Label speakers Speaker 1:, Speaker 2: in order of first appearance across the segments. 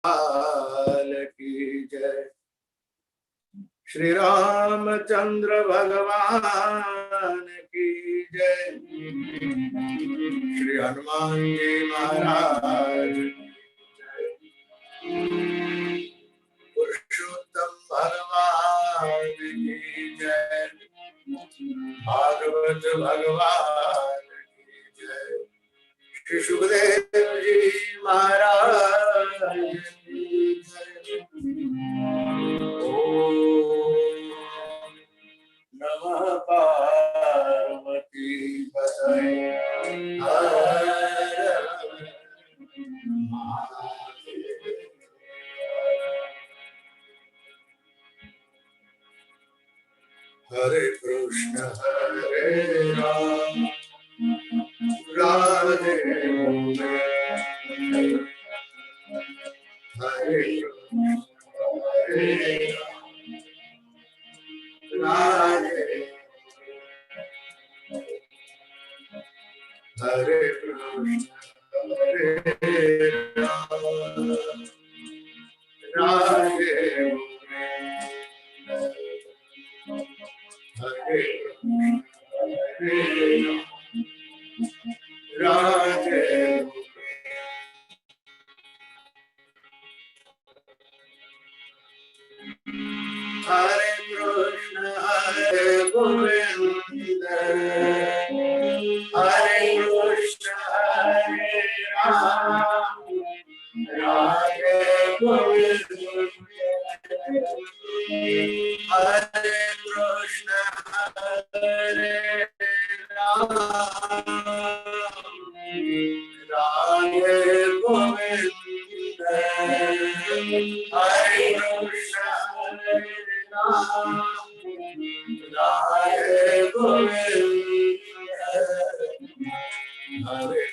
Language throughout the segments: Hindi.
Speaker 1: लाल की जय। श्री रामचंद्र भगवान की जय। श्री हनुमान जी महाराज की जय। पुरुषोत्तम भगवान की जय। भागवत भगवान की जय। श्री सुखदेव जी महाराज की जय। ओम नमः पार्वती पतये हर महादेव। हरे कृष्ण हरे राम राधे हरे हरे राधे हरे कृष्ण हरे राधे हरे राधे हरे कृष्ण हरे गोविंद हरे कृष्ण हरे राम राधे गोविंद हरे कृष्ण हरे राम राधे गोविंद हरे कृष्ण हरे राम राधे गोविंद हरे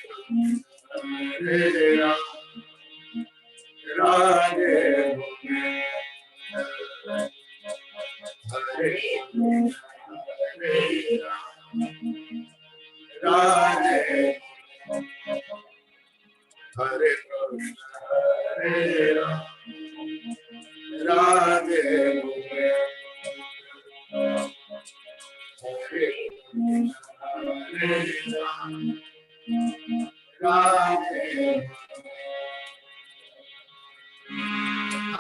Speaker 1: हरे राम राधे गोविंद हरे हरे राम राधे हरे कृष्ण हरे राम राधे गोविंद हरे हरे राम राधे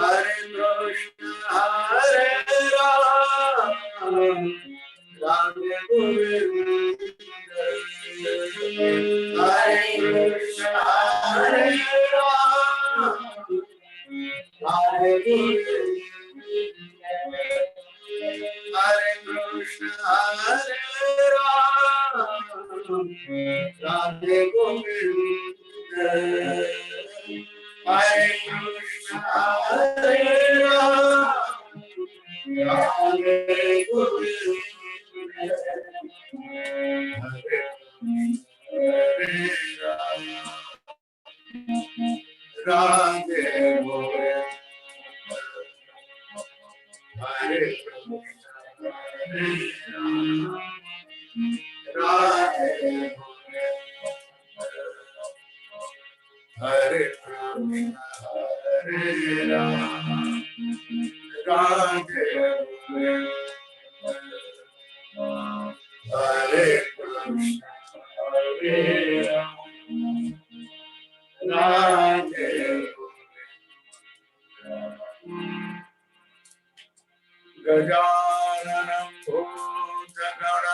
Speaker 1: हरे कृष्ण हरे राम राधे गोविंद हरे कृष्ण हरे राम राधे गोविंद हरे कृष्ण हरे राम राधे गोविंद हरे कृष्ण हरे राम राधे गोविंद हरे हरे राम राधे गोविंद हरे कृष्ण हरे राम राधे हरे कृष्ण हरे राम राधे हरे कृष्ण हरे राम राधे गजाननं भूतगणाधि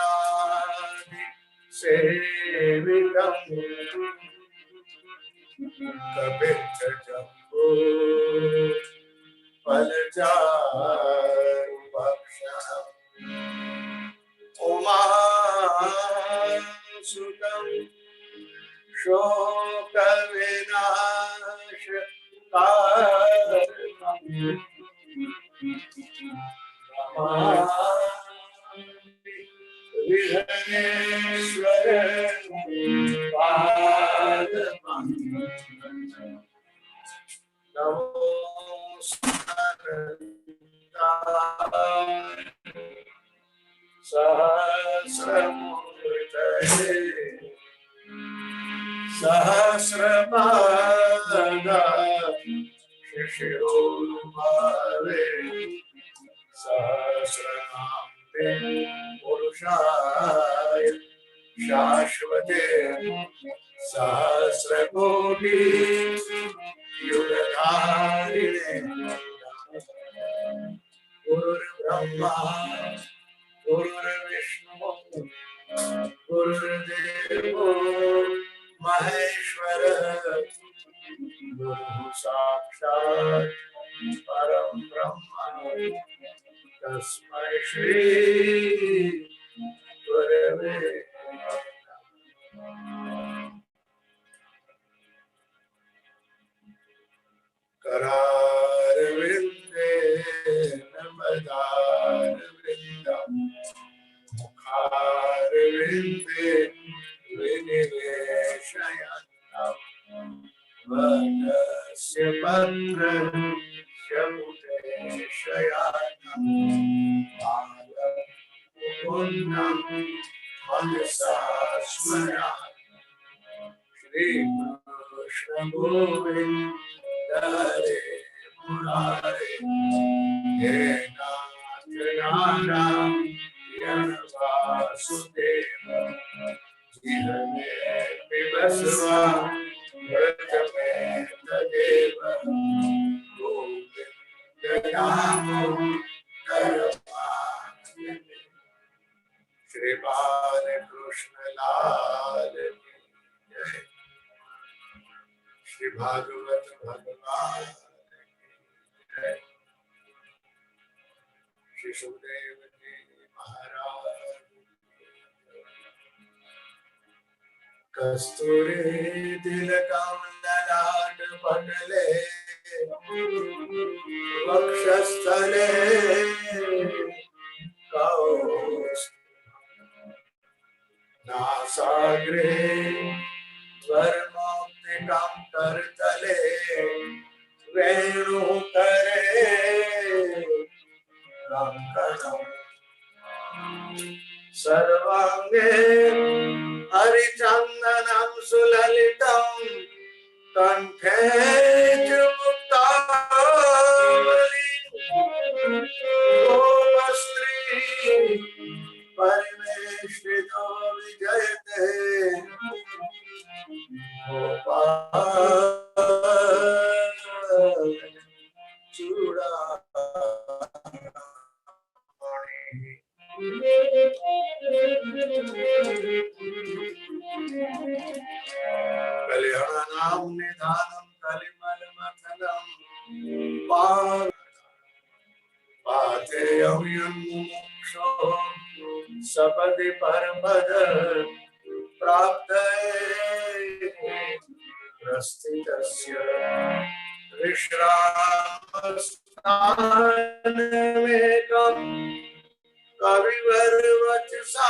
Speaker 1: सेवितं कपितजम्बो फलचारुभक्षणम् उमासुतं शोकविनाशकारणम् विघ्नेश्वर नमो सहस्रमूर्तये सहस्रपाद शिरोरुभावे सहस्रनाम ते पुरुषाय शाश्वते सहस्रकोटि युगधारिणे गुरुर्ब्रह्मा गुरुर्विष्णु गुरुर्देवो महेश्वरः गुरुः साक्षात् परं ब्रह्म तस्मै श्री गुरवे करारविन्दे नमदारविन्दं मुखारविन्दे विनिवेशयन्तं वदस्य पत्रस्य मुखेशयानं मुकुन्दं मनसा स्मरामि श्री कृष्ण गोविन्द हरे मुरारे हे नाथ नारायण वासुदेव जीवने विवस्वा व्रत में तदेव गोविंद नामो नरमामि श्री बालकृष्ण लाल की जय श्री भागवत भगवान श्री सुखदेव जी महाराज कस्तूरी तिलकं ललाट पटले वक्षस्थले नासाग्रे वर्मोक्तिकं करतले वेणुकरे कंकणं सर्वांगे हरिचन्दनं सुललितं कंठे च मुक्तावली गोपस्त्री परिवेष्टितो विजयते कल्याणानां निधानं कलिमलमथनं पाथेयं यन्मुमुक्षो सपदि परमपद प्राप्तये प्रस्थितस्य विश्रामस्थानमेकं कविवरवचसां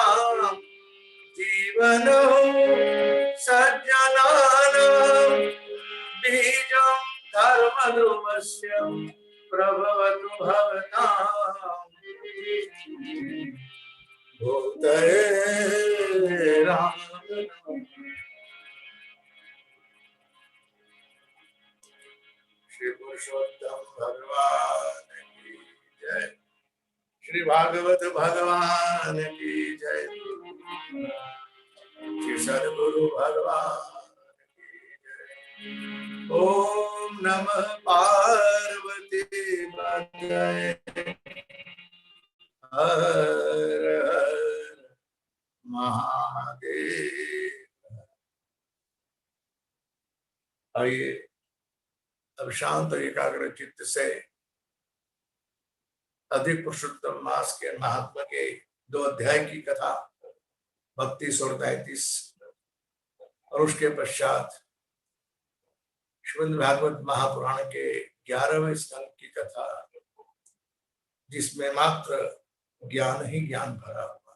Speaker 1: जीवनो सज्जनानां बीजं धर्मध्रुवस्य प्रभवतु भवतां भूतये राम। श्री पुरुषोत्तम भगवान की जय श्री भागवत भगवान की जय श्री सद्गुरु भगवान की जय। ओम नमः पार्वती पतये हर हर महादेव। आइए अब शांत एकाग्र चित्त से अधिक पुरुषोत्तम मास के महात्मा के 2 अध्याय की कथा भक्ति 133 और उसके पश्चात श्रीमद् भागवत महापुराण के 11वें स्कंद की कथा जिसमें मात्र ज्ञान ही ज्ञान भरा हुआ।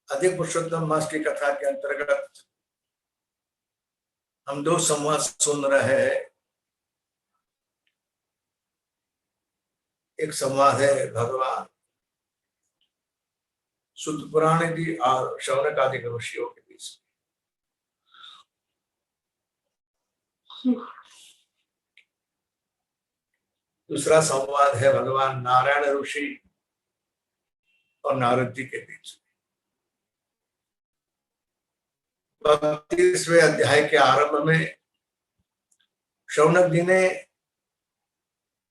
Speaker 1: अधिक पुरुषोत्तम मास की कथा के अंतर्गत हम 2 संवाद सुन रहे हैं। एक संवाद है भगवान शुद्ध पुराण जी और शौनकादिक ऋषियों के बीच। दूसरा संवाद है भगवान नारायण ऋषि और नारद जी के बीच। 32वें अध्याय के आरंभ में शौनक जी ने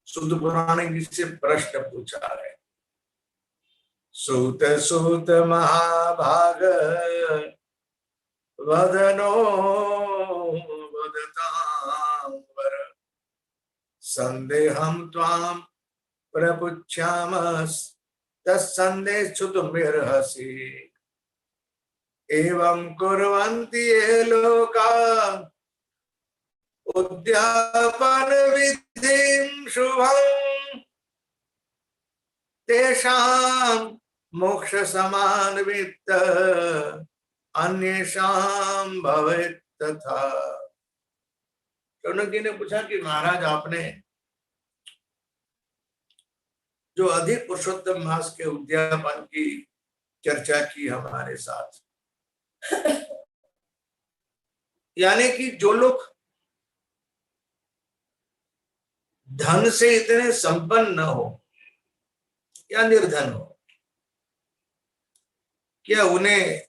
Speaker 1: शुद्ध पुराण जी से प्रश्न पूछा है। सूत सूत महाभाग वदनो वदतांबर संदेहम त्वाम प्रपुच्छामस् तत्सन्देशुतुमिर्हसि एवं कुर्वन्ति ये लोका उद्यापन विधिं शुभं तेषां मोक्ष समान वित्त अन्येषां भवेत् तथा। शौनक जी ने पूछा कि महाराज, आपने जो अधिक पुरुषोत्तम मास के उद्यापन की चर्चा की हमारे साथ, यानी कि जो लोग धन से इतने संपन्न न हो या निर्धन हो, क्या उन्हें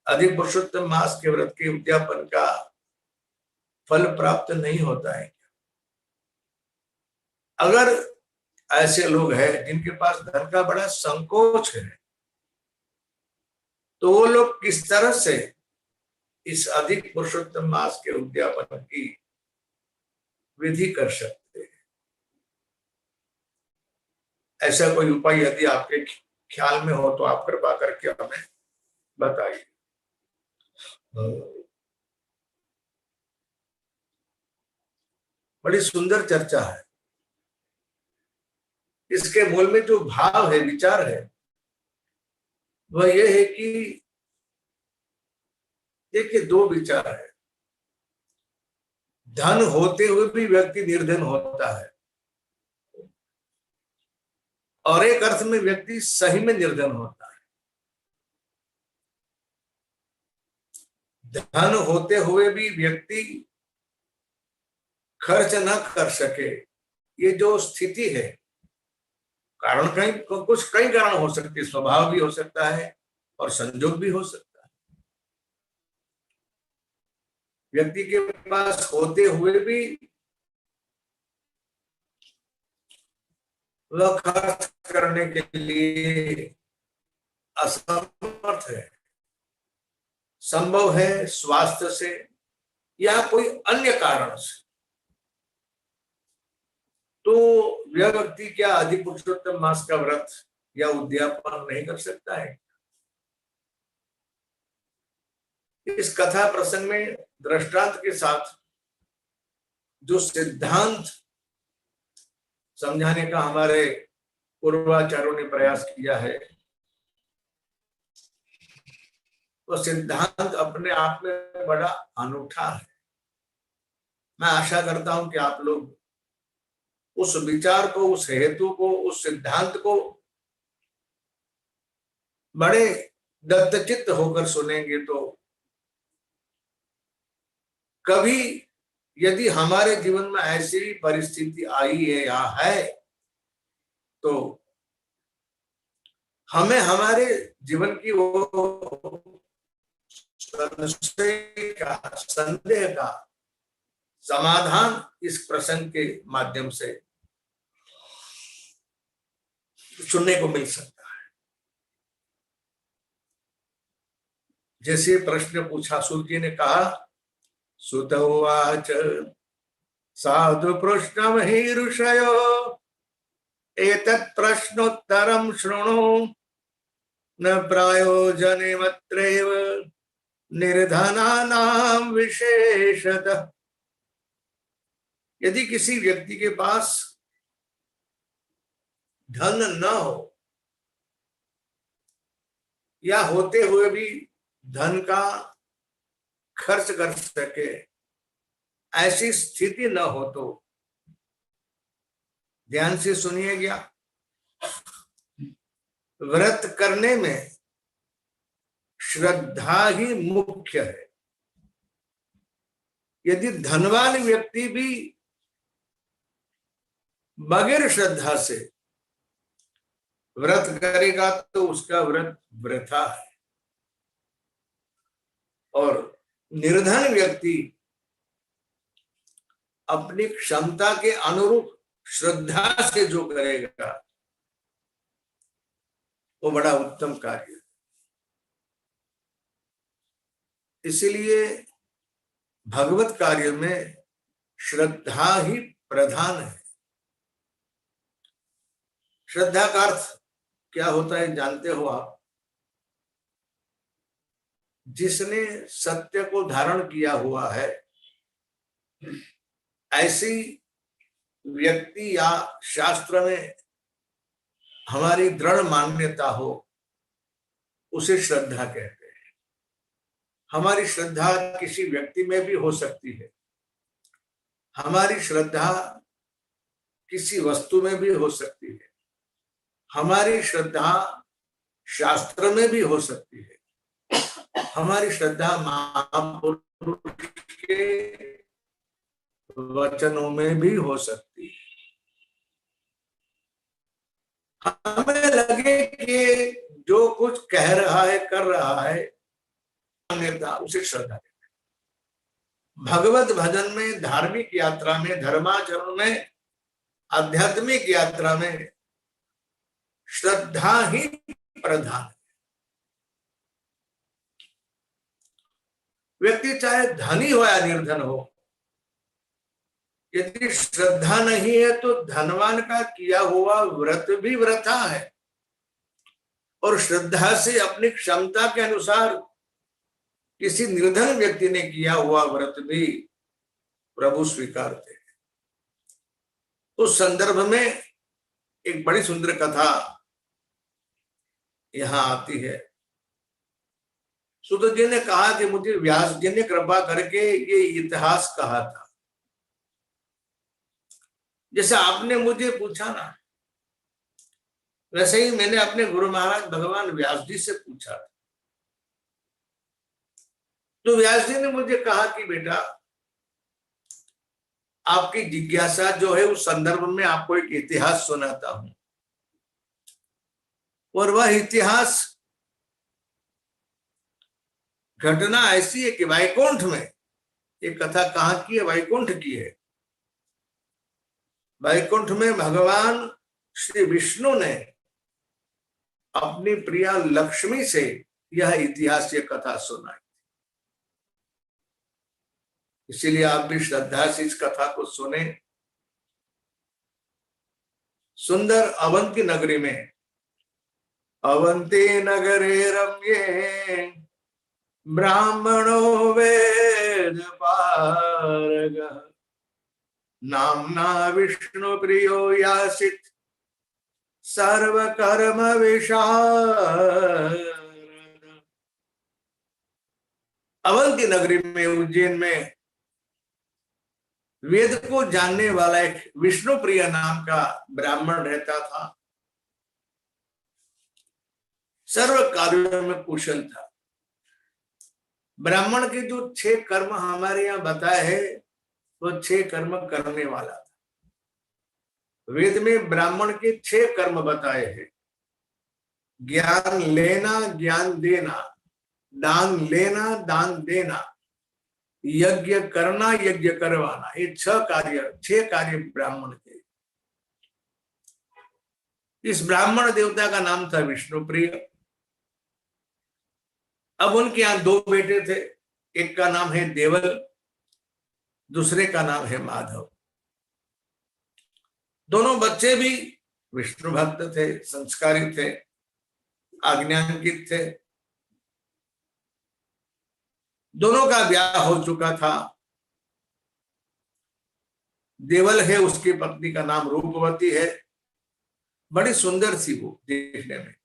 Speaker 1: अधिक पुरुषोत्तम मास के व्रत के उद्यापन का फल प्राप्त नहीं होता है? अगर ऐसे लोग हैं जिनके पास धन का बड़ा संकोच है, तो वो लोग किस तरह से इस अधिक पुरुषोत्तम मास के उद्यापन की विधि कर सकते हैं? ऐसा कोई उपाय यदि आपके ख्याल में हो तो आप कृपा करके हमें बताइए। बड़ी सुंदर चर्चा है। इसके मूल में जो भाव है, विचार है, वह यह है कि देखिए, दो विचार है। धन होते हुए भी व्यक्ति निर्धन होता है, और एक अर्थ में व्यक्ति सही में निर्धन होता है। धन होते हुए भी व्यक्ति खर्च न कर सके, ये जो स्थिति है, कारण कई कारण हो सकते हैं। स्वभाव भी हो सकता है और संजोग भी हो सकता है। व्यक्ति के पास होते हुए भी वह खर्च करने के लिए असमर्थ है। संभव है स्वास्थ्य से या कोई अन्य कारण से, तो वह व्यक्ति क्या अधिक पुरुषोत्तम मास का व्रत या उद्यापन नहीं कर सकता है? इस कथा प्रसंग में दृष्टांत के साथ जो सिद्धांत समझाने का हमारे पूर्वाचार्यों ने प्रयास किया है, वो सिद्धांत अपने आप में बड़ा अनूठा है। मैं आशा करता हूं कि आप लोग उस विचार को, उस हेतु को, उस सिद्धांत को बड़े दत्तचित्त होकर सुनेंगे, तो कभी यदि हमारे जीवन में ऐसी परिस्थिति आई है या है, तो हमें हमारे जीवन की वो संदेह का समाधान इस प्रसंग के माध्यम से सुनने को मिल सकता है। जैसे प्रश्न पूछा, सूत जी ने कहा, सुत उवाच साधु पृष्ठम हि ऋषयो एतत् प्रश्नोत्तरं शृणु न प्रायोजने मत्रैव निर्धनानां विशेषतः। यदि किसी व्यक्ति के पास धन न हो या होते हुए भी धन का खर्च कर सके, ऐसी स्थिति न हो, तो ध्यान से सुनिएगा, व्रत करने में श्रद्धा ही मुख्य है। यदि धनवान व्यक्ति भी बगैर श्रद्धा से व्रत करेगा तो उसका व्रत वृथा है, और निर्धन व्यक्ति अपनी क्षमता के अनुरूप श्रद्धा से जो करेगा वो बड़ा उत्तम कार्य है। इसीलिए भगवत कार्य में श्रद्धा ही प्रधान है। श्रद्धा का अर्थ क्या होता है जानते हो आप? जिसने सत्य को धारण किया हुआ है ऐसी व्यक्ति या शास्त्र में हमारी दृढ़ मान्यता हो, उसे श्रद्धा कहते हैं। हमारी श्रद्धा किसी व्यक्ति में भी हो सकती है, हमारी श्रद्धा किसी वस्तु में भी हो सकती है, हमारी श्रद्धा शास्त्र में भी हो सकती है, हमारी श्रद्धा महापुरुष के वचनों में भी हो सकती है। हमें लगे कि जो कुछ कह रहा है कर रहा है मान्यता, उसे श्रद्धा कहते हैं। भगवत भजन में, धार्मिक यात्रा में, धर्माचरण में, आध्यात्मिक यात्रा में श्रद्धा ही प्रधान है। व्यक्ति चाहे धनी हो या निर्धन हो, यदि श्रद्धा नहीं है तो धनवान का किया हुआ व्रत भी वृथा है, और श्रद्धा से अपनी क्षमता के अनुसार किसी निर्धन व्यक्ति ने किया हुआ व्रत भी प्रभु स्वीकारते हैं। उस संदर्भ में एक बड़ी सुंदर कथा यहां आती है। सुत जी ने कहा कि मुझे व्यास जी ने कृपा करके ये इतिहास कहा था। जैसे आपने मुझे पूछा ना, वैसे ही मैंने अपने गुरु महाराज भगवान व्यास जी से पूछा। तो व्यास जी ने मुझे कहा कि बेटा, आपकी जिज्ञासा जो है उस संदर्भ में आपको एक इतिहास सुनाता हूं, और वह इतिहास घटना ऐसी है कि वैकुंठ में, एक कथा कहां की है? वैकुंठ की है। वैकुंठ में भगवान श्री विष्णु ने अपनी प्रिया लक्ष्मी से यह इतिहास, ये कथा सुनाई। इसीलिए आप भी श्रद्धा से इस कथा को सुने। सुंदर अवंती नगरी में, अवंती नगरे रम्ये ब्राह्मणो वेद पारगः नाम्ना विष्णु प्रियो यासित सर्व कर्म विशारद। अवंती नगरी में, उज्जैन में, वेद को जानने वाला एक विष्णु प्रिय नाम का ब्राह्मण रहता था। सर्व कार्यों में कुशल था। ब्राह्मण के जो 6 कर्म हमारे यहाँ बताए हैं, वो 6 कर्म करने वाला था। वेद में ब्राह्मण के 6 कर्म बताए हैं। ज्ञान लेना, ज्ञान देना, दान लेना, दान देना, यज्ञ करना, यज्ञ करवाना। ये 6 कार्य ब्राह्मण के। इस ब्राह्मण देवता का नाम था विष्णुप्रिय। अब उनके यहाँ 2 बेटे थे। एक का नाम है देवल, दूसरे का नाम है माधव। दोनों बच्चे भी विष्णु भक्त थे, संस्कारी थे, आज्ञांकित थे। दोनों का ब्याह हो चुका था। देवल है, उसकी पत्नी का नाम रूपवती है, बड़ी सुंदर सी वो देखने में।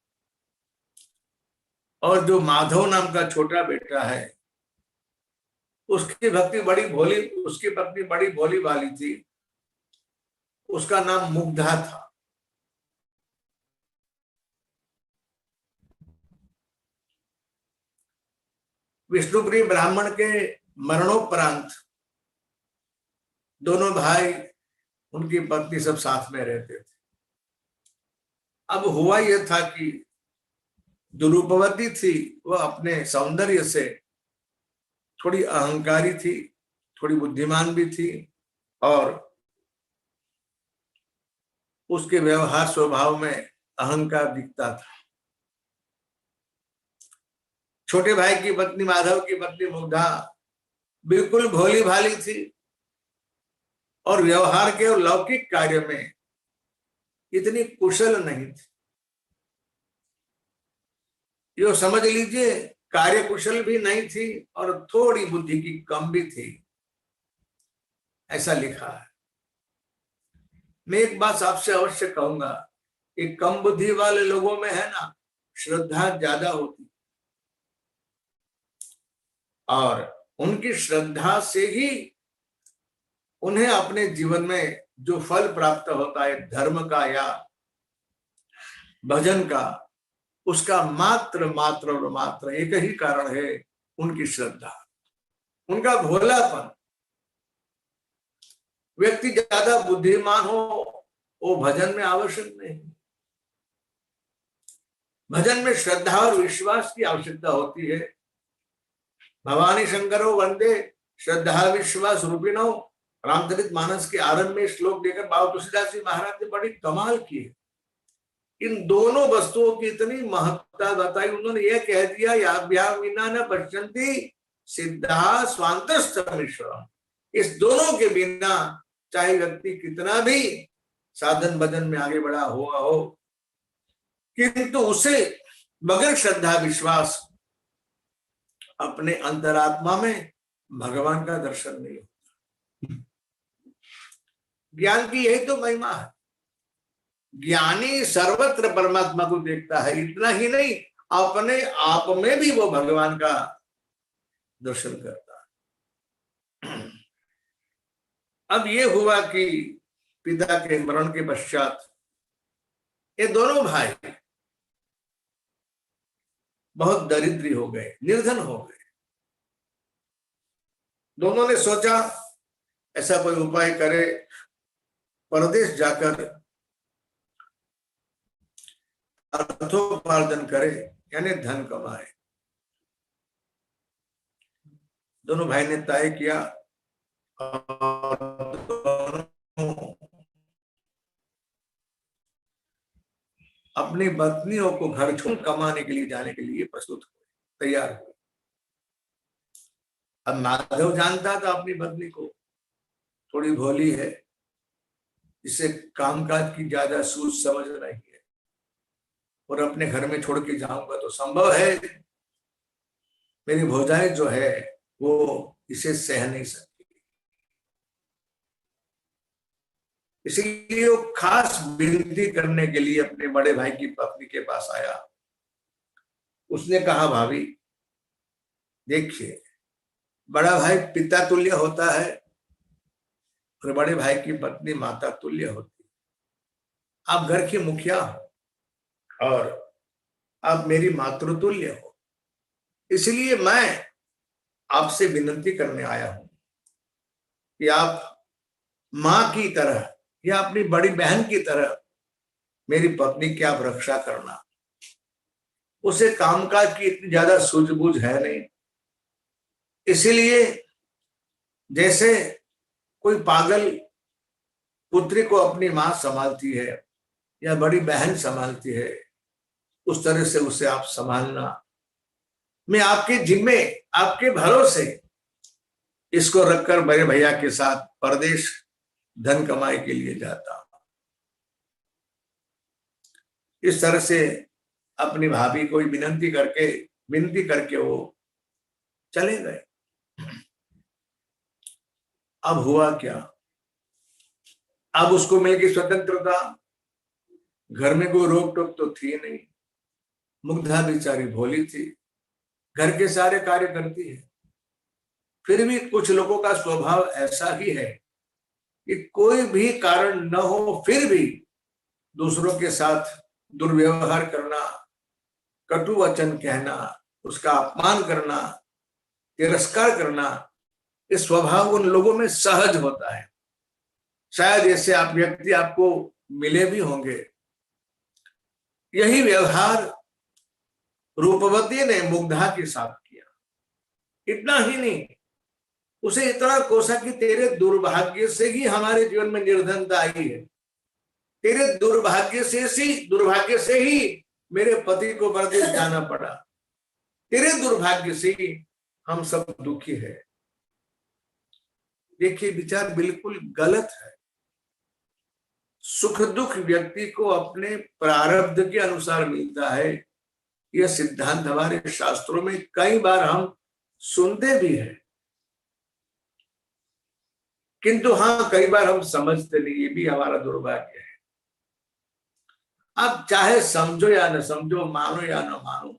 Speaker 1: और जो माधव नाम का छोटा बेटा है, उसकी पत्नी बड़ी भोली वाली थी। उसका नाम मुग्धा था। विष्णुप्रिय ब्राह्मण के मरणोपरांत दोनों भाई, उनकी पत्नी सब साथ में रहते थे। अब हुआ यह था कि जो रूपवती थी वह अपने सौंदर्य से थोड़ी अहंकारी थी, थोड़ी बुद्धिमान भी थी, और उसके व्यवहार स्वभाव में अहंकार दिखता था। छोटे भाई की पत्नी, माधव की पत्नी मुग्धा, बिल्कुल भोली भाली थी और व्यवहार के और लौकिक कार्य में इतनी कुशल नहीं थी। यो समझ लीजिए, कार्य कुशल भी नहीं थी और थोड़ी बुद्धि की कम भी थी, ऐसा लिखा है। मैं एक बात आपसे अवश्य कहूंगा कि कम बुद्धि वाले लोगों में है ना, श्रद्धा ज्यादा होती, और उनकी श्रद्धा से ही उन्हें अपने जीवन में जो फल प्राप्त होता है धर्म का या भजन का, उसका मात्र मात्र और मात्र एक ही कारण है, उनकी श्रद्धा, उनका भोलापन। व्यक्ति ज्यादा बुद्धिमान हो वो भजन में आवश्यक नहीं। भजन में श्रद्धा और विश्वास की आवश्यकता होती है। भवानी शंकरो वंदे श्रद्धा विश्वास रूपिणो, रामचरित मानस के आरंभ में श्लोक देकर बाबा तुलसीदास जी महाराज ने बड़ी कमाल की है। इन दोनों वस्तुओं की इतनी महत्ता बताई उन्होंने, यह कह दिया याभ्याम विना न पश्यन्ति सिद्धा स्वान्तस्तमीश्वरम्। इस दोनों के बिना चाहे व्यक्ति कितना भी साधन भजन में आगे बढ़ा हुआ हो, किंतु उसे बगैर श्रद्धा विश्वास अपने अंतरात्मा में भगवान का दर्शन नहीं होता। ज्ञान की यही तो महिमा है। ज्ञानी सर्वत्र परमात्मा को देखता है, इतना ही नहीं अपने आप में भी वो भगवान का दर्शन करता है। अब ये हुआ कि पिता के मरण के पश्चात ये दोनों भाई बहुत दरिद्री हो गए, निर्धन हो गए। दोनों ने सोचा ऐसा कोई उपाय करे, परदेश जाकर अर्थोपार्जन करे, यानी धन कमाए। दोनों भाई ने तय किया और अपनी पत्नियों को घर छोड़ कमाने के लिए जाने के लिए प्रस्तुत हुए, तैयार हुए। अब माधव जानता था अपनी पत्नी को, थोड़ी भोली है, इसे कामकाज की ज्यादा सूझ समझ नहीं है, और अपने घर में छोड़ के जाऊंगा तो संभव है मेरी भौजाई जो है वो इसे सह नहीं सकती। इसीलिए वो खास विनती करने के लिए अपने बड़े भाई की पत्नी के पास आया। उसने कहा, भाभी देखिए, बड़ा भाई पिता तुल्य होता है और बड़े भाई की पत्नी माता तुल्य होती है। आप घर की मुखिया हो और आप मेरी मातृतुल्य हो, इसलिए मैं आपसे विनती करने आया हूं कि आप मां की तरह या अपनी बड़ी बहन की तरह मेरी पत्नी की आप रक्षा करना। उसे कामकाज की इतनी ज्यादा सूझबूझ है नहीं, इसीलिए जैसे कोई पागल पुत्री को अपनी मां संभालती है या बड़ी बहन संभालती है, उस तरह से उसे आप संभालना। मैं आपके जिम्मे, आपके भरोसे इसको रखकर बड़े भैया के साथ परदेश धन कमाई के लिए जाता हूं। इस तरह से अपनी भाभी को विनती करके वो चले गए। अब हुआ क्या, अब उसको मिल गई स्वतंत्रता, घर में कोई रोक टोक तो थी नहीं। मुग्धा बेचारी भोली थी, घर के सारे कार्य करती है। फिर भी कुछ लोगों का स्वभाव ऐसा ही है कि कोई भी कारण न हो फिर भी दूसरों के साथ दुर्व्यवहार करना, कटु वचन कहना, उसका अपमान करना, तिरस्कार करना, ये स्वभाव उन लोगों में सहज होता है। शायद ऐसे आप व्यक्ति आपको मिले भी होंगे। यही व्यवहार रूपवती ने मुग्धा के साथ किया। इतना ही नहीं, उसे इतना कोसा कि तेरे दुर्भाग्य से ही हमारे जीवन में निर्धनता आई है, तेरे दुर्भाग्य से ही मेरे पति को परदेश जाना पड़ा, तेरे दुर्भाग्य से ही हम सब दुखी है। देखिए, विचार बिल्कुल गलत है। सुख दुख व्यक्ति को अपने प्रारब्ध के अनुसार मिलता है। यह सिद्धांत हमारे शास्त्रों में कई बार हम सुनते भी हैं, किंतु हाँ, कई बार हम समझते नहीं। ये भी हमारा दुर्भाग्य है। आप चाहे समझो या न समझो, मानो या न मानो,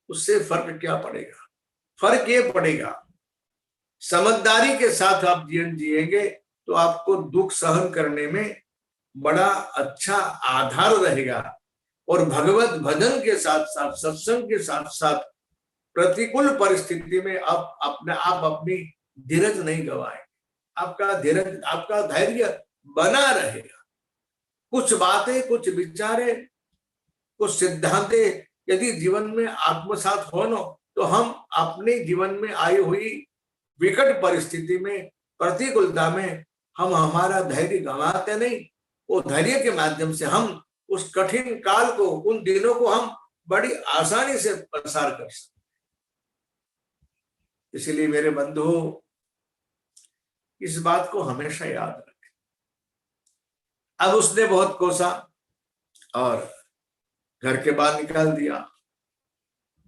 Speaker 1: उससे फर्क क्या पड़ेगा? फर्क ये पड़ेगा, समझदारी के साथ आप जीवन जिएंगे तो आपको दुख सहन करने में बड़ा अच्छा आधार रहेगा, और भगवत भजन के साथ साथ, सत्संग के साथ साथ प्रतिकूल परिस्थिति में आप अपनी धीरज नहीं गवाएंगे। आपका धैर्य बना रहेगा। कुछ बातें, कुछ विचारे, कुछ सिद्धांते यदि जीवन में आत्मसात हो न, तो हम अपने जीवन में आई हुई विकट परिस्थिति में, प्रतिकूलता में हम हमारा धैर्य गंवाते नहीं। वो धैर्य के माध्यम से हम उस कठिन काल को, उन दिनों को हम बड़ी आसानी से प्रसार कर सकते। इसलिए मेरे बंधुओं, इस बात को हमेशा याद रखें। अब उसने बहुत कोसा और घर के बाहर निकाल दिया।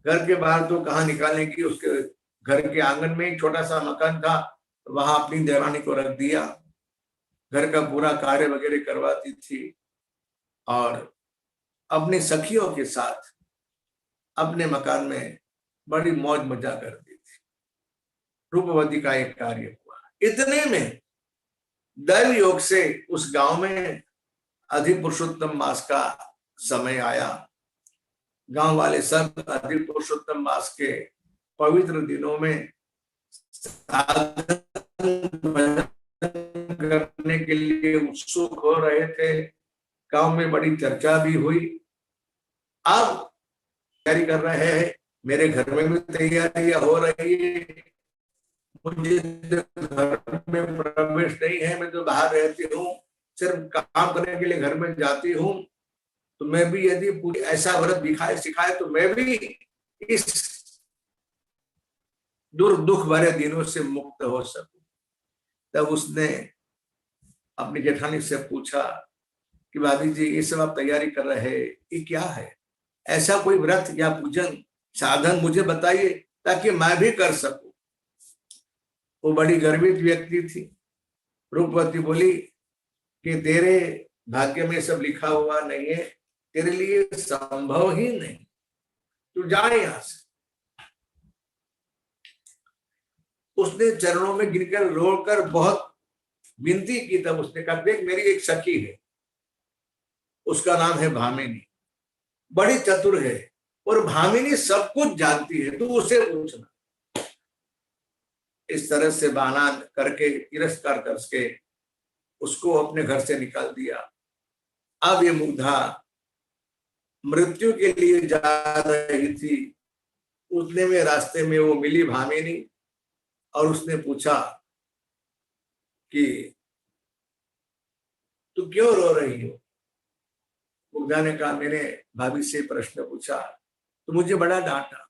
Speaker 1: घर के बाहर तो कहाँ निकालने की, उसके घर के आंगन में एक छोटा सा मकान था, वहां अपनी देवरानी को रख दिया। घर का पूरा कार्य वगैरह करवाती थी और अपनी सखियों के साथ अपने मकान में बड़ी मौज मजा करती थी। रूपवती का एक कार्य हुआ। इतने में दैव योग से उस गांव में अधिक पुरुषोत्तम मास का समय आया। गांव वाले सब अधिक पुरुषोत्तम मास के पवित्र दिनों में साधन करने के लिए उत्सुक हो रहे थे। गांव में बड़ी चर्चा भी हुई। अब तैयारी कर रहे हैं, मेरे घर में भी तैयारियां हो रही है। मुझे घर में प्रवेश नहीं है, मैं तो बाहर रहती हूँ, सिर्फ काम करने के लिए घर में जाती हूँ। तो मैं भी यदि पूरी ऐसा व्रत दिखाए सिखाए तो मैं भी इस दुख भरे दिनों से मुक्त हो सकूं। तब उसने अपनी जेठानी से पूछा कि भाभी जी, ये सब आप तैयारी कर रहे हैं, ये क्या है? ऐसा कोई व्रत या पूजन साधन मुझे बताइए ताकि मैं भी कर सकूं। वो बड़ी गर्वित व्यक्ति थी। रूपवती बोली कि तेरे भाग्य में सब लिखा हुआ नहीं है, तेरे लिए संभव ही नहीं, तू जा यहां से। उसने चरणों में गिरकर रोकर बहुत विनती की। तब उसने कहा, देख, मेरी एक सखी है, उसका नाम है भामिनी, बड़ी चतुर है और भामिनी सब कुछ जानती है, तू उसे पूछना। इस तरह से बहाना करके, तिरस्कार करके उसको अपने घर से निकाल दिया। अब ये मुग्धा मृत्यु के लिए जा रही थी। उतने में रास्ते में वो मिली भामिनी और उसने पूछा कि तू क्यों रो रही हो? मुग्धा ने कहा, मैंने भाभी से प्रश्न पूछा तो मुझे बड़ा डांटा,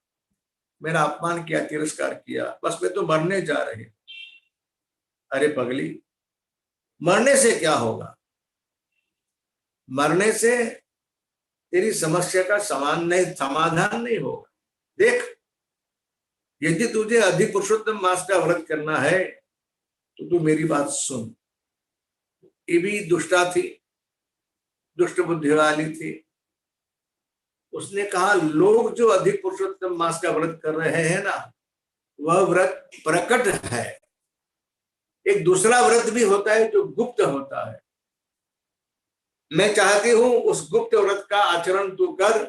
Speaker 1: मेरा अपमान किया, तिरस्कार किया, बस मैं तो मरने जा रही। अरे पगली, मरने से क्या होगा? मरने से तेरी समस्या का समाधान नहीं होगा। देख, यदि तुझे अधिक पुरुषोत्तम मास का व्रत करना है तो तू मेरी बात सुन। ये भी दुष्टा थी, दुष्ट बुद्धि वाली थी। उसने कहा, लोग जो अधिक पुरुषोत्तम मास का व्रत कर रहे हैं ना, वह व्रत प्रकट है। एक दूसरा व्रत भी होता है जो गुप्त होता है। मैं चाहती हूं उस गुप्त व्रत का आचरण तू कर,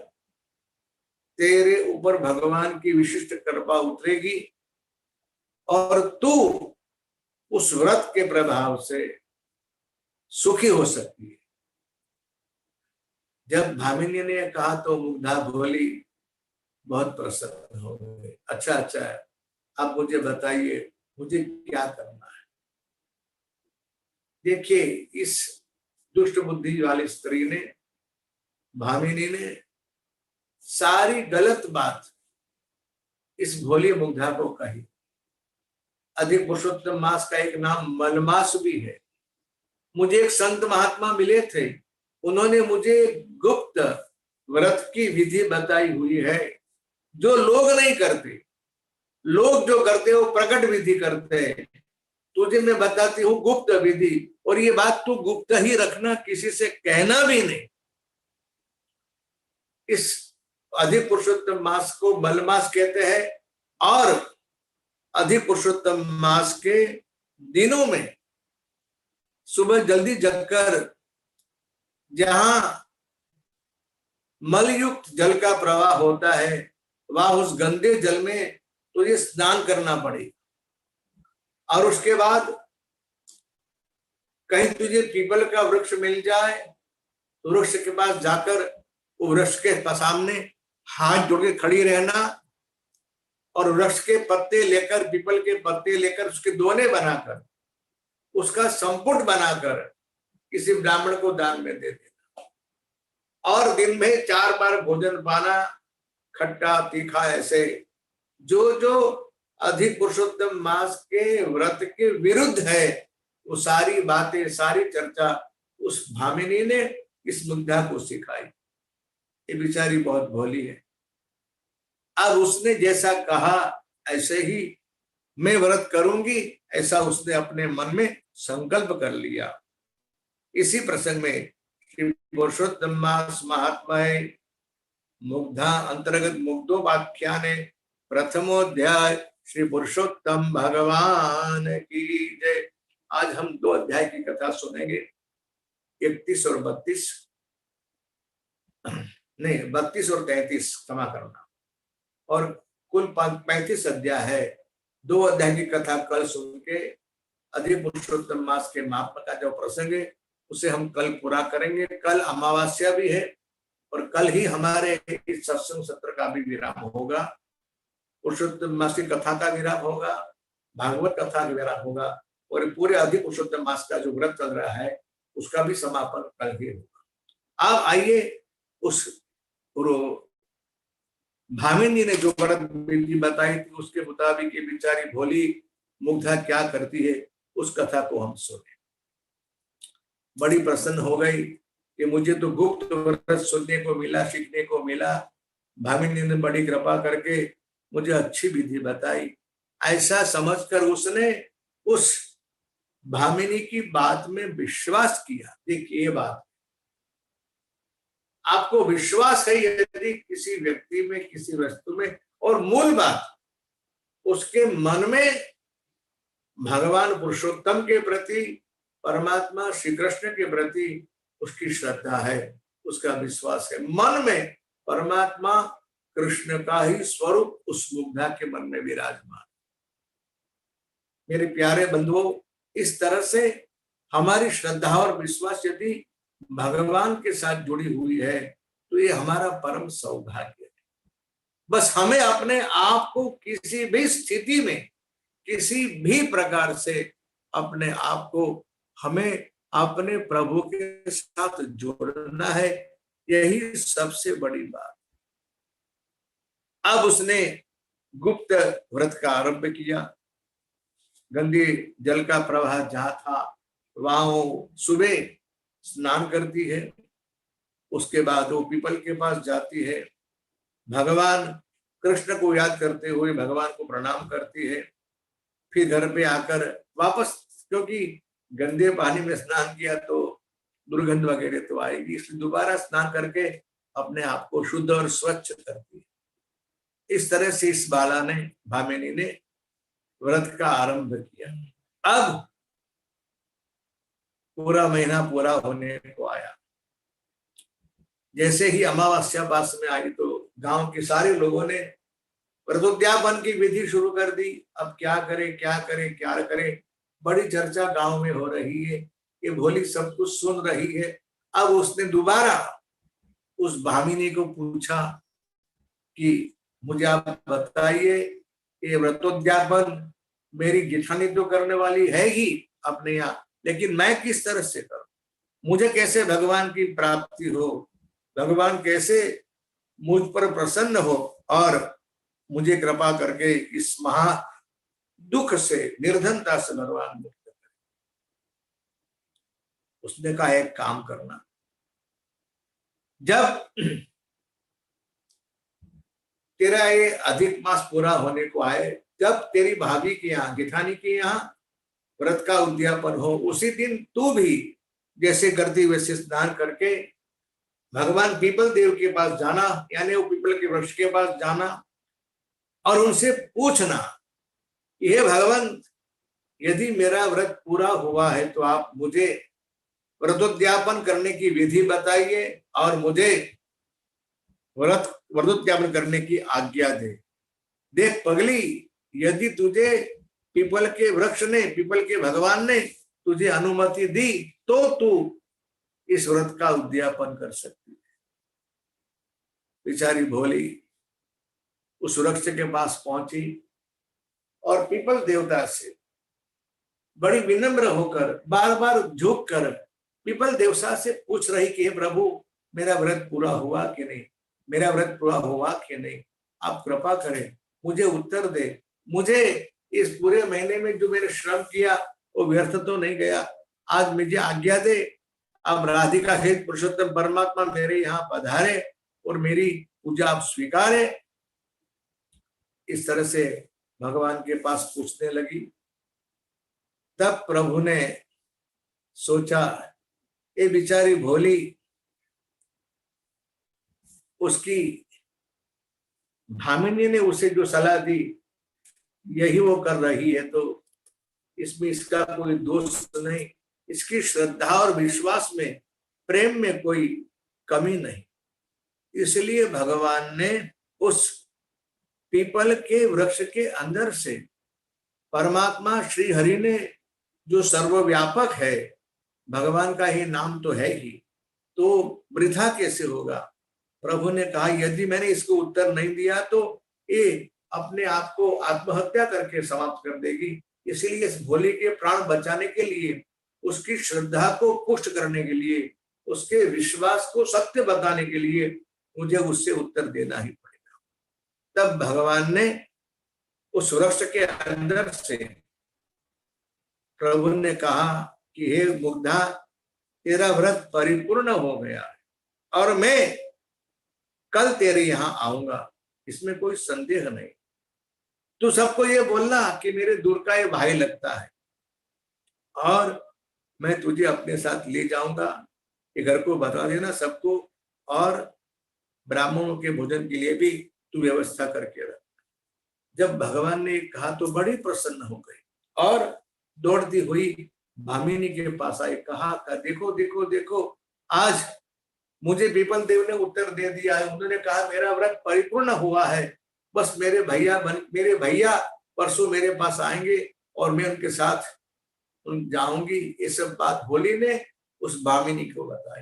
Speaker 1: तेरे ऊपर भगवान की विशिष्ट कृपा उतरेगी और तू उस व्रत के प्रभाव से सुखी हो सकती है। जब भामिनी ने कहा तो मुग्धा बोली, बहुत प्रसन्न हो गए। अच्छा अच्छा है, अब मुझे बताइए मुझे क्या करना है। देखिए, इस दुष्ट बुद्धि वाली स्त्री ने, भामिनी ने सारी गलत बात इस भोली मुग्धा को कही। अधिक पुरुषोत्तम मास का एक नाम मलमास भी है। मुझे एक संत महात्मा मिले थे, उन्होंने मुझे गुप्त व्रत की विधि बताई हुई है, जो लोग नहीं करते। लोग जो करते हैं वो प्रकट विधि करते हैं, तुझे मैं बताती हूँ गुप्त विधि, और ये बात तू गुप्त ही रखना, किसी से कहना भी नहीं। इस अधिक पुरुषोत्तम मास को मलमास कहते हैं, और अधिक पुरुषोत्तम मास के दिनों में सुबह जल्दी जगकर जहां मलयुक्त जल का प्रवाह होता है, वह उस गंदे जल में तुझे स्नान करना पड़ेगा। और उसके बाद कहीं तुझे पीपल का वृक्ष मिल जाए तो वृक्ष के पास जाकर वो वृक्ष के सामने हाथ जोड़ के खड़ी रहना, और वृक्ष के पत्ते लेकर, पीपल के पत्ते लेकर उसके दोने बनाकर, उसका संपुट बनाकर किसी ब्राह्मण को दान में दे देना। और दिन में 4 बार भोजन पाना, खट्टा तीखा, ऐसे जो जो अधिक पुरुषोत्तम मास के व्रत के विरुद्ध है, वो सारी बातें, सारी चर्चा उस भामिनी ने इस मुग्धा को सिखाई। ये बेचारी बहुत भोली है। अब उसने जैसा कहा ऐसे ही मैं व्रत करूंगी, ऐसा उसने अपने मन में संकल्प कर लिया। इसी प्रसंग में श्री पुरुषोत्तम मास महात्म्य मुग्धा अंतर्गत मुग्धोपाख्याने प्रथमोध्याय श्री पुरुषोत्तम भगवान की जय। आज हम 2 अध्याय की कथा सुनेंगे, 31 और 32, नहीं 32 और 33, क्षमा करना, और कुल 35 अध्याय है। 2 अध्याय की कथा कल सुन के अधिक पुरुषोत्तम मास के महात्मा का जो प्रसंग है उसे हम कल पूरा करेंगे। कल अमावस्या भी है, और कल ही हमारे इस सत्संग सत्र का भी विराम होगा। पुरुषोत्तम मास की कथा का विराम होगा, भागवत कथा का विराम होगा, और पूरे अधिक पुरुषोत्तम मास का जो व्रत चल रहा है उसका भी समापन कल ही होगा। अब आइए उस भामिनी ने जो व्रत विधि बताई थी उसके मुताबिक ये बेचारी भोली मुग्धा क्या करती है, उस कथा को हम सुने। बड़ी प्रसन्न हो गई कि मुझे तो गुप्त व्रत सुनने को मिला, सीखने को मिला। भामिनी ने बड़ी कृपा करके मुझे अच्छी विधि बताई। ऐसा समझकर उसने उस भामिनी की बात में विश्वास किया। देखिए, ये बात आपको विश्वास है यदि किसी व्यक्ति में, किसी वस्तु में, और मूल बात उसके मन में भगवान पुरुषोत्तम के प्रति, परमात्मा श्री कृष्ण के प्रति उसकी श्रद्धा है, उसका विश्वास है। मन में परमात्मा कृष्ण का ही स्वरूप उस मुग्धा के मन में विराजमान। मेरे प्यारे बंधुओं, इस तरह से हमारी श्रद्धा और विश्वास यदि भगवान के साथ जुड़ी हुई है तो ये हमारा परम सौभाग्य है। बस हमें अपने आप को किसी भी स्थिति में, किसी भी प्रकार से अपने आप को हमें अपने प्रभु के साथ जोड़ना है, यही सबसे बड़ी बात। अब उसने गुप्त व्रत का आरंभ किया। गंगे जल का प्रवाह जहां था वहां सुबह स्नान करती है, उसके बाद वो पीपल के पास जाती है, भगवान कृष्ण को याद करते हुए भगवान को प्रणाम करती है। फिर घर पे आकर वापस, क्योंकि गंदे पानी में स्नान किया तो दुर्गंध वगैरह तो आएगी, इसलिए दोबारा स्नान करके अपने आप को शुद्ध और स्वच्छ करती है। इस तरह से इस बाला ने, भामिनी ने व्रत का आरंभ किया। अब पूरा महीना पूरा होने को आया। जैसे ही अमावस्या पास में आई तो गांव के सारे लोगों ने व्रतोद्यापन की विधि शुरू कर दी। अब क्या करे, क्या करे, क्या करे, बड़ी चर्चा गांव में हो रही है ये भोली सब कुछ सुन रही है। अब उसने दोबारा उस भामिनी को पूछा कि मुझे आप बताइए, ये व्रतोद्यापन मेरी जिठानी तो करने वाली है ही अपने यहाँ, लेकिन मैं किस तरह से करूं? मुझे कैसे भगवान की प्राप्ति हो, भगवान कैसे मुझ पर प्रसन्न हो और मुझे कृपा करके इस महा दुख से, निर्धनता से भगवान मुक्त करें। उसने कहा एक काम करना, जब तेरा ये अधिक मास पूरा होने को आए, जब तेरी भाभी के यहाँ, जेठानी के यहाँ व्रत का उद्यापन हो, उसी दिन तू भी जैसे करती वैसे स्नान करके भगवान पीपल देव के पास जाना, यानी वो पीपल के वृक्ष के पास जाना और उनसे पूछना, हे भगवान, यदि मेरा व्रत पूरा हुआ है तो आप मुझे व्रतोद्यापन करने की विधि बताइए और मुझे व्रतोद्यापन करने की आज्ञा दे। देख पगली, यदि तुझे पीपल के वृक्ष ने, पीपल के भगवान ने तुझे अनुमति दी तो तू इस व्रत का उद्यापन कर सकती है। बेचारी भोली उस वृक्ष के पास पहुंची और पीपल देवता से बड़ी विनम्र होकर, बार बार झुक कर पीपल देवता से पूछ रही कि हे प्रभु, मेरा व्रत पूरा हुआ कि नहीं, मेरा व्रत पूरा हुआ कि नहीं, आप कृपा करें, मुझे उत्तर दे, मुझे इस पूरे महीने में जो मैंने श्रम किया वो व्यर्थ तो नहीं गया, आज मुझे आज्ञा दे, अब राधिका सहित पुरुषोत्तम परमात्मा मेरे यहाँ पधारे और मेरी पूजा आप स्वीकारे। इस तरह से भगवान के पास पूछने लगी। तब प्रभु ने सोचा, ये बेचारी भोली, उसकी भामिनी ने उसे जो सलाह दी यही वो कर रही है, तो इसमें इसका कोई दोष नहीं, इसकी श्रद्धा और विश्वास में, प्रेम में कोई कमी नहीं। इसलिए भगवान ने उस पीपल के वृक्ष के अंदर से परमात्मा श्री हरि ने, जो सर्वव्यापक है, भगवान का ही नाम तो है ही, तो वृथा कैसे होगा? प्रभु ने कहा यदि मैंने इसको उत्तर नहीं दिया तो ये अपने आप को आत्महत्या करके समाप्त कर देगी। इसलिए इस भोले के प्राण बचाने के लिए, उसकी श्रद्धा को पुष्ट करने के लिए, उसके विश्वास को सत्य बताने के लिए मुझे उससे उत्तर देना ही पड़ेगा। तब भगवान ने उस वृक्ष के अंदर से प्रभु ने कहा कि हे मुग्धा, तेरा व्रत परिपूर्ण हो गया है और मैं कल तेरे यहाँ आऊंगा, इसमें कोई संदेह नहीं। तू सबको ये बोलना कि मेरे दूर का ये भाई लगता है और मैं तुझे अपने साथ ले जाऊंगा, ये घर को बता देना सबको, और ब्राह्मणों के भोजन के लिए भी तू व्यवस्था करके रख। जब भगवान ने कहा तो बड़ी प्रसन्न हो गई और दौड़ती हुई भामिनी के पास आई, कहा देखो देखो देखो, आज मुझे पीपल देव ने उत्तर दे दिया है। उन्होंने कहा मेरा व्रत परिपूर्ण हुआ है, बस मेरे भैया परसों मेरे पास आएंगे और मैं उनके साथ जाऊंगी। ये सब बात भोली ने उस भामिनी को बताई।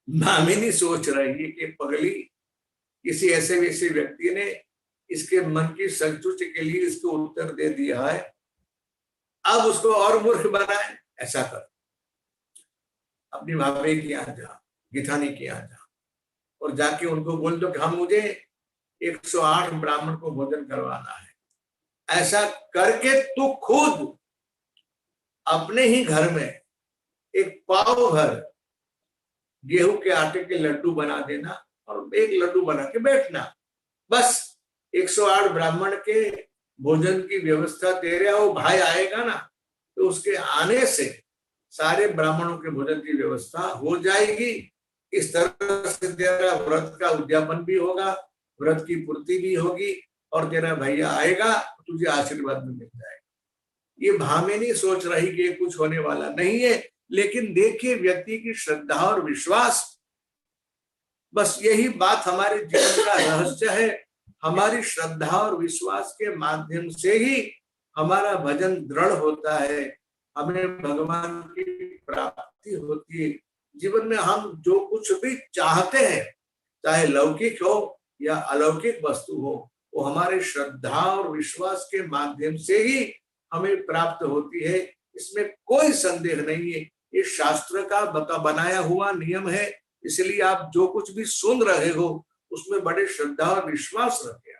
Speaker 1: भामिनी सोच रही है कि पगली, किसी ऐसे वैसे व्यक्ति ने इसके मन की संतुष्टि के लिए इसको उत्तर दे दिया है, अब उसको और मूर्ख बनाए। ऐसा कर, अपनी भाभी के यहाँ जा, गिठानी के यहाँ जा और जाके उनको बोल दो कि हम मुझे 108 ब्राह्मण को भोजन करवाना है। ऐसा करके तू खुद अपने ही घर में एक पाव भर गेहूं के आटे के लड्डू बना देना और एक लड्डू बना के बैठना। बस 108 ब्राह्मण के भोजन की व्यवस्था, तेरे वो भाई आएगा ना तो उसके आने से सारे ब्राह्मणों के भोजन की व्यवस्था हो जाएगी। इस तरह से तेरा व्रत का उद्यापन भी होगा, व्रत की पूर्ति भी होगी और तेरा भैया आएगा, तुझे आशीर्वाद भी मिल जाएगा। ये भामिनी सोच रही कि कुछ होने वाला नहीं है, लेकिन देखिए व्यक्ति की श्रद्धा और विश्वास, बस यही बात हमारे जीवन का रहस्य है। हमारी श्रद्धा और विश्वास के माध्यम से ही हमारा भजन दृढ़ होता है, हमें भगवान की प्राप्ति होती है। जीवन में हम जो कुछ भी चाहते हैं, चाहे लौकिक हो या अलौकिक वस्तु हो, वो हमारे श्रद्धा और विश्वास के माध्यम से ही हमें प्राप्त होती है। इसमें कोई संदेह नहीं है। ये शास्त्र का बनाया हुआ नियम है। इसलिए आप जो कुछ भी सुन रहे हो उसमें बड़े श्रद्धा और विश्वास रखें।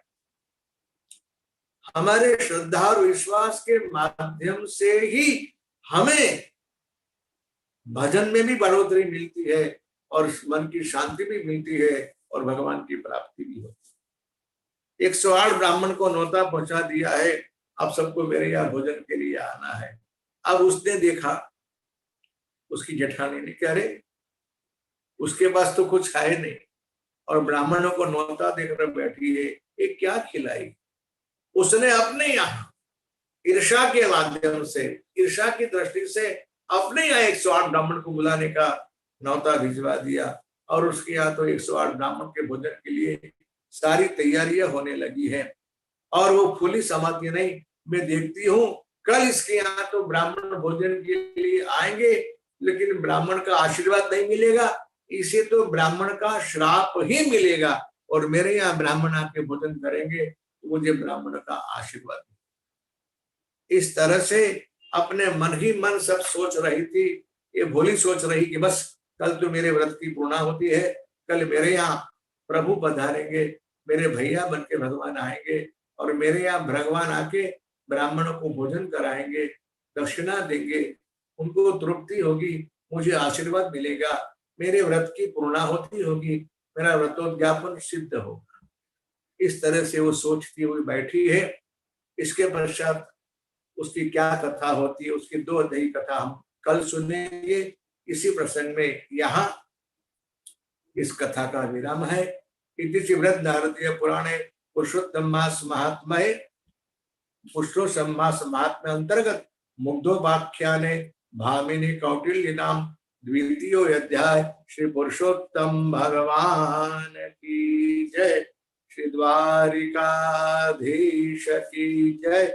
Speaker 1: हमारे श्रद्धा और विश्वास के माध्यम से ही हमें भजन में भी बढ़ोतरी मिलती है और मन की शांति भी मिलती है और भगवान की प्राप्ति भी होती है। 108 ब्राह्मण को न्योता पहुंचा दिया है, अब सबको मेरे यहाँ भोजन के लिए आना है। अब उसने देखा, उसकी जेठानी ने कह रहे उसके पास तो कुछ है नहीं और ब्राह्मणों को न्योता देकर बैठी है, ये क्या खिलाई। उसने अपने यहाँ ईर्षा के माध्यम से, ईर्षा की दृष्टि से अपने यहाँ 108 ब्राह्मण को बुलाने का न्योता भिजवा दिया और उसके यहाँ तो 108 ब्राह्मण के भोजन के लिए सारी तैयारियां होने लगी है। और वो फूली समाती नहीं, मैं देखती हूँ कल इसके यहाँ तो ब्राह्मण भोजन के लिए आएंगे लेकिन ब्राह्मण का आशीर्वाद नहीं मिलेगा, इसे तो ब्राह्मण का श्राप ही मिलेगा और मेरे यहाँ ब्राह्मण आके भोजन करेंगे तो मुझे ब्राह्मण का आशीर्वाद। इस तरह से अपने मन ही मन सब सोच रही थी। ये भोली सोच रही कि बस कल तो मेरे व्रत की पूर्णा होती है, कल मेरे यहाँ प्रभु पधारेंगे, मेरे भैया बन के भगवान आएंगे और मेरे यहाँ भगवान आके ब्राह्मणों को भोजन कराएंगे, दक्षिणा देंगे, उनको तृप्ति होगी, मुझे आशीर्वाद मिलेगा, मेरे व्रत की पूर्णाहुति होगी, मेरा व्रतोद्यापन सिद्ध होगा। इस तरह से वो सोचती हुई बैठी है। इसके पश्चात उसकी क्या कथा होती है, उसकी 2 अध्यायी कथा हम कल सुनेंगे। इसी प्रसंग में यहाँ इस कथा का विराम है। इति श्रीमद् नारदीय पुराणे पुरुषोत्तम मास महात्म्ये पुरुषोत्तम मास महात्म्य अंतर्गत मुग्धोपाख्याने भामिनी कौटिल्य नाम द्वितीयो अध्याय। श्री पुरुषोत्तम भगवान की जय, श्री द्वारिकाधीश की जय।